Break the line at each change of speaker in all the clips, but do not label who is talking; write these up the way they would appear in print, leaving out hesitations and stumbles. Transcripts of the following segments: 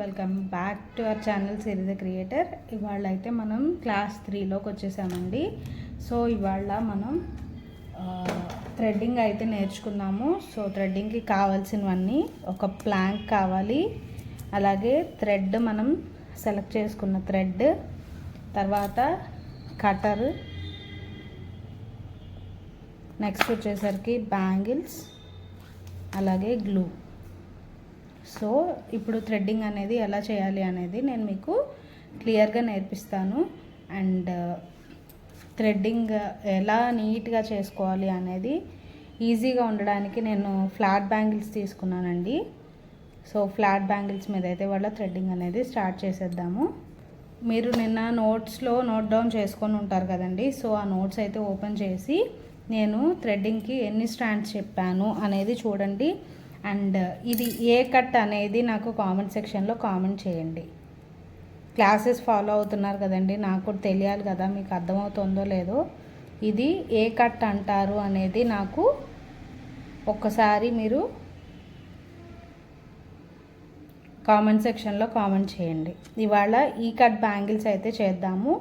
Welcome back to our channel Siri the creator. ఇవాళ అయితే మనం క్లాస్ 3లోకి వచ్చేసామండి. సో ఇవాళ మనం థ్రెడ్డింగ్ అయితే నేర్చుకున్నాము. సో థ్రెడ్డింగ్కి కావాల్సినవన్నీ ఒక ప్లాంక్ కావాలి, అలాగే థ్రెడ్ మనం సెలెక్ట్ చేసుకున్న థ్రెడ్, తర్వాత కటర్, నెక్స్ట్ వచ్చేసరికి బ్యాంగిల్స్, అలాగే గ్లూ. సో ఇప్పుడు థ్రెడ్డింగ్ అనేది ఎలా చేయాలి అనేది నేను మీకు క్లియర్గా నేర్పిస్తాను. అండ్ థ్రెడ్డింగ్ ఎలా నీట్గా చేసుకోవాలి అనేది ఈజీగా ఉండడానికి నేను ఫ్లాట్ బ్యాంగిల్స్ తీసుకున్నానండి. సో ఫ్లాట్ బ్యాంగిల్స్ మీద అయితే వాళ్ళ థ్రెడ్డింగ్ అనేది స్టార్ట్ చేసేద్దాము. మీరు నిన్న నోట్స్లో నోట్ డౌన్ చేసుకొని ఉంటారు కదండి. సో ఆ నోట్స్ అయితే ఓపెన్ చేసి నేను థ్రెడ్డింగ్కి ఎన్ని స్టాండ్స్ చెప్పాను అనేది చూడండి. అండ్ ఇది ఏ కట్ అనేది నాకు కామెంట్ సెక్షన్లో కామెంట్ చేయండి. క్లాసెస్ ఫాలో అవుతున్నారు కదండి, నాకు కూడా తెలియాలి కదా మీకు అర్థమవుతుందో లేదో. ఇది ఏ కట్ అంటారు అనేది నాకు ఒక్కసారి మీరు కామెంట్ సెక్షన్లో కామెంట్ చేయండి. ఇవాళ ఈ కట్ బ్యాంగిల్స్ అయితే చేద్దాము.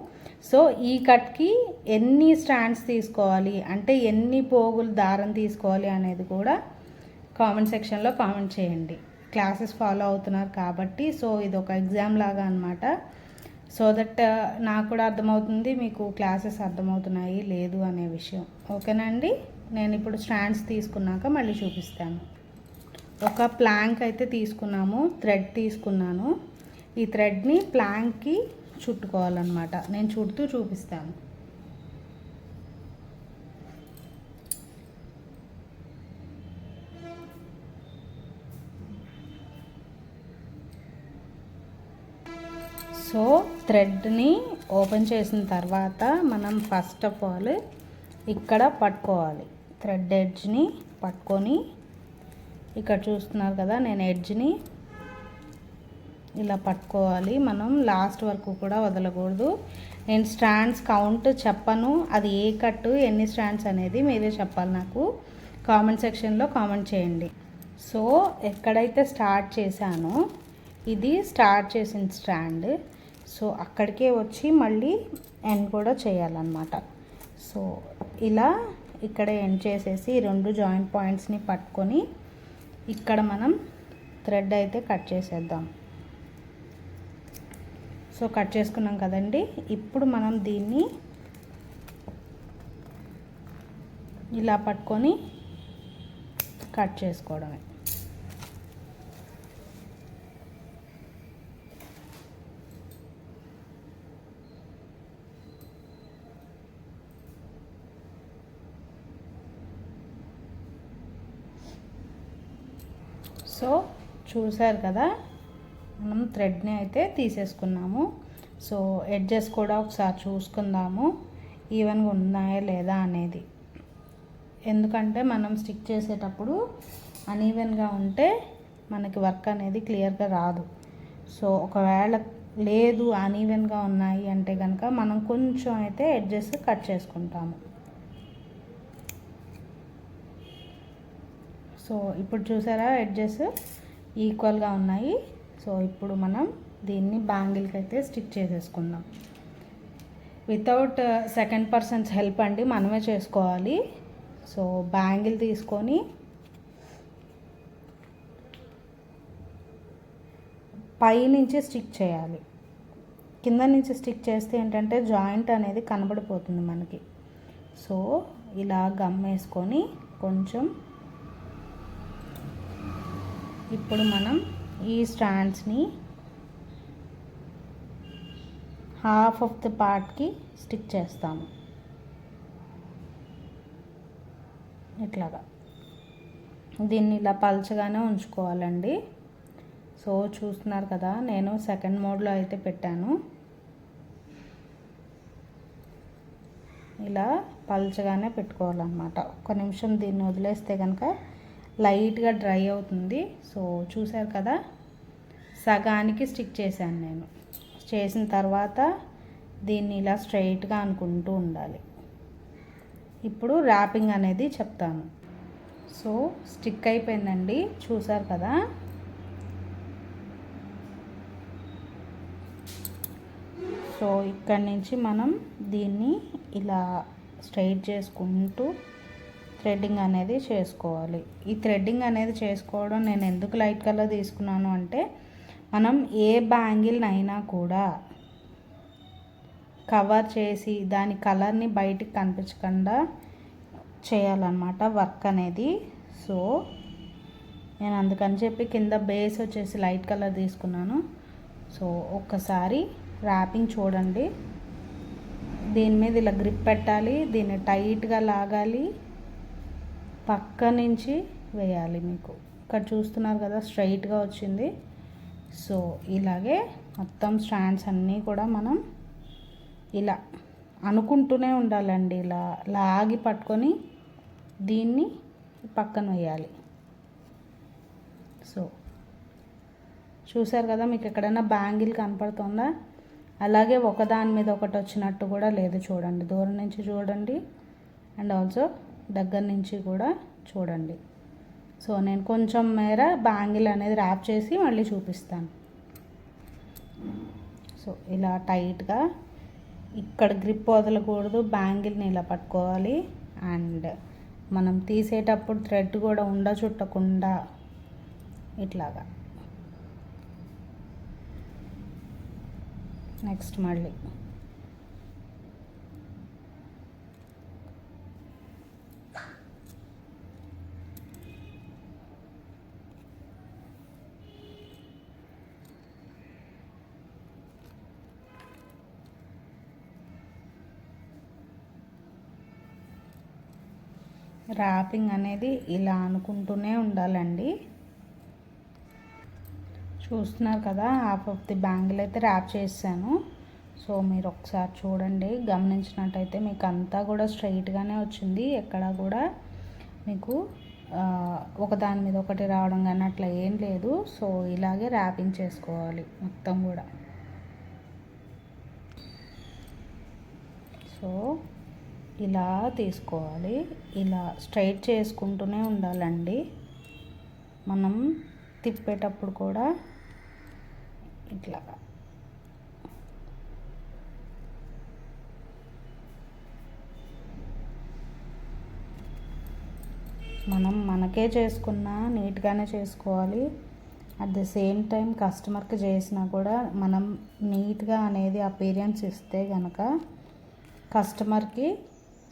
సో ఈ కట్కి ఎన్ని స్టాండ్స్ తీసుకోవాలి అంటే ఎన్ని పోగులు దారం తీసుకోవాలి అనేది కూడా కామెంట్ సెక్షన్లో కామెంట్ చేయండి. క్లాసెస్ ఫాలో అవుతున్నారు కాబట్టి సో ఇది ఒక ఎగ్జామ్ లాగా అనమాట. సో దట్ నాకు కూడా అర్థమవుతుంది మీకు క్లాసెస్ అర్థమవుతున్నాయి లేదు అనే విషయం. ఓకేనా అండి. నేను ఇప్పుడు స్టాండ్స్ తీసుకున్నాక మళ్ళీ చూపిస్తాను. ఒక ప్లాంక్ అయితే తీసుకున్నాము, థ్రెడ్ తీసుకున్నాను. ఈ థ్రెడ్ని ప్లాంక్కి చుట్టుకోవాలన్నమాట. నేను చుడుతూ చూపిస్తాను. సో థ్రెడ్ని ఓపెన్ చేసిన తర్వాత మనం ఫస్ట్ ఆఫ్ ఆల్ ఇక్కడ పట్టుకోవాలి. థ్రెడ్ ఎడ్జ్ని పట్టుకొని ఇక్కడ చూస్తున్నారు కదా, నేను ఎడ్జ్ని ఇలా పట్టుకోవాలి. మనం లాస్ట్ వరకు కూడా వదలకూడదు. నేను స్టాండ్స్ కౌంట్ చెప్పను, అది ఏ కట్టు ఎన్ని స్టాండ్స్ అనేది మీరే చెప్పాలి. నాకు కామెంట్ సెక్షన్లో కామెంట్ చేయండి. సో ఎక్కడైతే స్టార్ట్ చేశానో ఇది స్టార్ట్ చేసిన స్టాండ్. సో అక్కడికే వచ్చి మళ్ళీ ఎండ్ కూడా చేయాలన్నమాట. సో ఇలా ఇక్కడ ఎండ్ చేసేసి రెండు జాయింట్ పాయింట్స్ని పట్టుకొని ఇక్కడ మనం థ్రెడ్ అయితే కట్ చేసేద్దాం. సో కట్ చేసుకున్నాం కదండి. ఇప్పుడు మనం దీన్ని ఇలా పట్టుకొని కట్ చేసుకోవడమే. సో చూసారు కదా, మనం థ్రెడ్ని అయితే తీసేసుకున్నాము. సో ఎడ్జెస్ కూడా ఒకసారి చూసుకుందాము ఈవెన్గా ఉన్నాయా లేదా అనేది. ఎందుకంటే మనం స్టిక్ చేసేటప్పుడు అన్ఈవెన్గా ఉంటే మనకి వర్క్ అనేది క్లియర్గా రాదు. సో ఒకవేళ లేదు అన్ఈవెన్గా ఉన్నాయి అంటే కనుక మనం కొంచెం అయితే ఎడ్జెస్ కట్ చేసుకుంటాము. సో ఇప్పుడు చూసారా ఎడ్జెస్ ఈక్వల్గా ఉన్నాయి. సో ఇప్పుడు మనం దీన్ని బ్యాంగిల్కి అయితే స్టిక్ చేసేసుకుందాం. వితౌట్ సెకండ్ పర్సన్స్ హెల్ప్ అండి, మనమే చేసుకోవాలి. సో బ్యాంగిల్ తీసుకొని పై నుంచి స్టిక్ చేయాలి. కింద నుంచి స్టిక్ చేస్తే ఏంటంటే జాయింట్ అనేది కనబడిపోతుంది మనకి. సో ఇలా గమ్ వేసుకొని కొంచెం ఇప్పుడు మనం ఈ స్టాండ్స్ని హాఫ్ ఆఫ్ ద పార్ట్కి స్టిక్ చేస్తాము ఇట్లాగా. దీన్ని ఇలా పల్చగానే ఉంచుకోవాలండి. సో చూస్తున్నారు కదా, నేను సెకండ్ మోడ్లో అయితే పెట్టాను. ఇలా పల్చగానే పెట్టుకోవాలన్నమాట. ఒక్క నిమిషం దీన్ని వదిలేస్తే కనుక లైట్గా డ్రై అవుతుంది. సో చూసారు కదా, సగానికి స్టిక్ చేశాను నేను. చేసిన తర్వాత దీన్ని ఇలా స్ట్రైట్గా అనుకుంటూ ఉండాలి. ఇప్పుడు ర్యాపింగ్ అనేది చెప్తాను. సో స్టిక్ అయిపోయిందండి, చూసారు కదా. సో ఇక్కడి నుంచి మనం దీన్ని ఇలా స్ట్రైట్ చేసుకుంటూ థ్రెడ్డింగ్ అనేది చేసుకోవాలి. ఈ థ్రెడ్డింగ్ అనేది చేసుకోవడం నేను ఎందుకు లైట్ కలర్ తీసుకున్నాను అంటే, మనం ఏ బ్యాంగిల్నైనా కూడా కవర్ చేసి దాని కలర్ని బయటికి కనిపించకుండా చేయాలన్నమాట వర్క్ అనేది. సో నేను అందుకని చెప్పి కింద బేస్ వచ్చేసి లైట్ కలర్ తీసుకున్నాను. సో ఒక్కసారి ర్యాపింగ్ చూడండి. దీని మీద ఇలా గ్రిప్ పెట్టాలి, దీన్ని టైట్గా లాగాలి, పక్క నుంచి వేయాలి. మీకు ఇక్కడ చూస్తున్నారు కదా స్ట్రైట్గా వచ్చింది. సో ఇలాగే మొత్తం స్ట్రాండ్స్ అన్నీ కూడా మనం ఇలా అనుకుంటూనే ఉండాలండి. ఇలా లాగి పట్టుకొని దీన్ని పక్కన వేయాలి. సో చూసారు కదా, మీకు ఎక్కడైనా బ్యాంగిల్ కనపడుతుందా? అలాగే ఒకదాని మీద ఒకటి వచ్చినట్టు కూడా లేదు. చూడండి, దూరం నుంచి చూడండి అండ్ ఆల్సో దగ్గర నుంచి కూడా చూడండి. సో నేను కొంచెం మేర బ్యాంగిల్ అనేది ర్యాప్ చేసి మళ్ళీ చూపిస్తాను. సో ఇలా టైట్గా ఇక్కడ గ్రిప్ వదలకూడదు, బ్యాంగిల్ని ఇలా పట్టుకోవాలి. అండ్ మనం తీసేటప్పుడు థ్రెడ్ కూడా చుట్టకుండా ఇట్లాగా. నెక్స్ట్ మళ్ళీ ర్యాపింగ్ అనేది ఇలా అనుకుంటూనే ఉండాలండి. చూస్తున్నారు కదా, హాఫ్ ఆఫ్ ది బ్యాంగిల్ అయితే ర్యాప్ చేశాను. సో మీరు ఒకసారి చూడండి, గమనించినట్టయితే మీకు అంతా కూడా స్ట్రైట్గానే వచ్చింది. ఎక్కడ కూడా మీకు ఒకదాని మీద ఒకటి రావడం కానీ అట్లా ఏం లేదు. సో ఇలాగే ర్యాపింగ్ చేసుకోవాలి మొత్తం కూడా. సో ఇలా తీసుకోవాలి, ఇలా స్ట్రైట్ చేసుకుంటూనే ఉండాలండి. మనం తిప్పేటప్పుడు కూడా ఇట్లా మనం మనకే చేసుకున్నా నీట్గానే చేసుకోవాలి. అట్ ద సేమ్ టైం కస్టమర్కి చేసినా కూడా మనం నీట్గా అనేది అపీరియన్స్ ఇస్తే కనుక కస్టమర్కి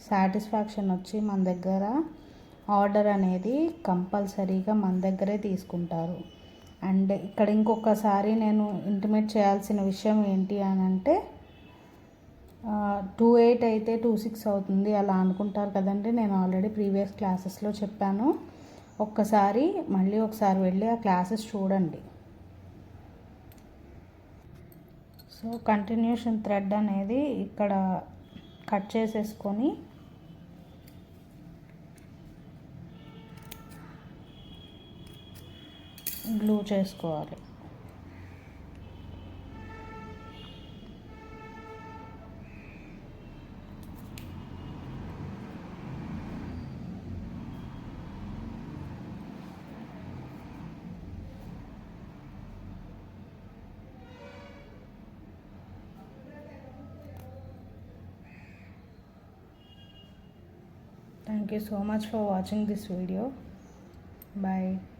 సాటిస్ఫాక్షన్ వచ్చి మన దగ్గర ఆర్డర్ అనేది కంపల్సరీగా మన దగ్గరే తీసుకుంటారు. అండ్ ఇక్కడ ఇంకొకసారి నేను ఇంటిమేట్ చేయాల్సిన విషయం ఏంటి అని అంటే, 28 అయితే 26 అవుతుంది అలా అనుకుంటారు కదండి. నేను ఆల్రెడీ ప్రీవియస్ క్లాసెస్లో చెప్పాను. మళ్ళీ ఒకసారి వెళ్ళి ఆ క్లాసెస్ చూడండి. సో కంటిన్యూషన్ థ్రెడ్ అనేది ఇక్కడ కట్ చేసేసుకొని గ్లూ చేసుకోవాలి. Thank you so much for watching this video. Bye.